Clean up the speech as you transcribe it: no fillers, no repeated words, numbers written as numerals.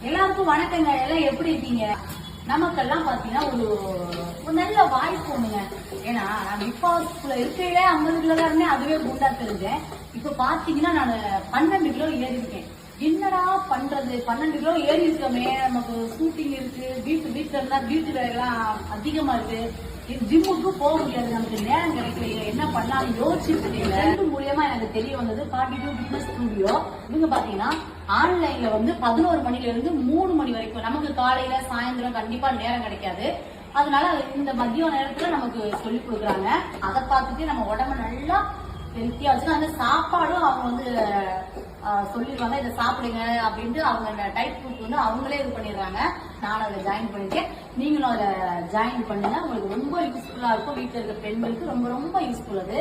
எல்லாருக்கும் வணக்கங்க. எல்லாம் எப்படி இருக்கீங்க? நமக்கெல்லாம் பாத்தீங்கன்னா ஒரு நல்ல வாய்ப்பு ஒண்ணுங்க. ஏன்னா நான் இப்ப இருக்கையில 50 கிலோ தான் இருந்தேன், அதுவே குண்டா தெரிஞ்சேன். இப்ப பாத்தீங்கன்னா நான் 12 கிலோ ஏறி இருக்கேன். என்னடா பண்றது, 12 கிலோ ஏறி இருக்கமே, நமக்கு ஷூட்டிங் இருக்கு, வீட்டுல இருந்தா வீட்டு வேலைலாம் அதிகமா இருக்கு, ஜிம்முக்கு போக முடியாது, நமக்கு நேரம் கிடைக்கல, என்ன பண்ணாலும் யோசிச்சுட்டு ரெண்டு மூலியமா எனக்கு தெரிய வந்தது 42 ஃபிட்னஸ் ஸ்டுடியோ. இவங்க பாத்தீங்கன்னா ஆன்லைன்ல 11 மணில இருந்து 3 மணி வரைக்கும், நமக்கு காலையில சாயந்தரம் கண்டிப்பா நேரம் கிடைக்காது, அதனால இந்த மதிய நேரத்துல நமக்கு சொல்லி கொடுக்குறாங்க. அதை பார்த்துட்டு நம்ம உடம்பு நல்லா ஹெல்த்தியா வச்சு அந்த சாப்பாடும் அவங்க சொல்லிடுவாங்க, இதை சாப்பிடுங்க அப்படின்ட்டு அவங்க டைப் ஃபுட் அவங்களே இது பண்ணிடுறாங்க. நானும் அதை ஜாயின் பண்ணிருக்கேன், நீங்களும் அதை ஜாயின் பண்ணுங்க, உங்களுக்கு ரொம்ப யூஸ்ஃபுல்லா இருக்கும். வீட்டில் இருக்க பெண்களுக்கு ரொம்ப ரொம்ப யூஸ்ஃபுல் அது.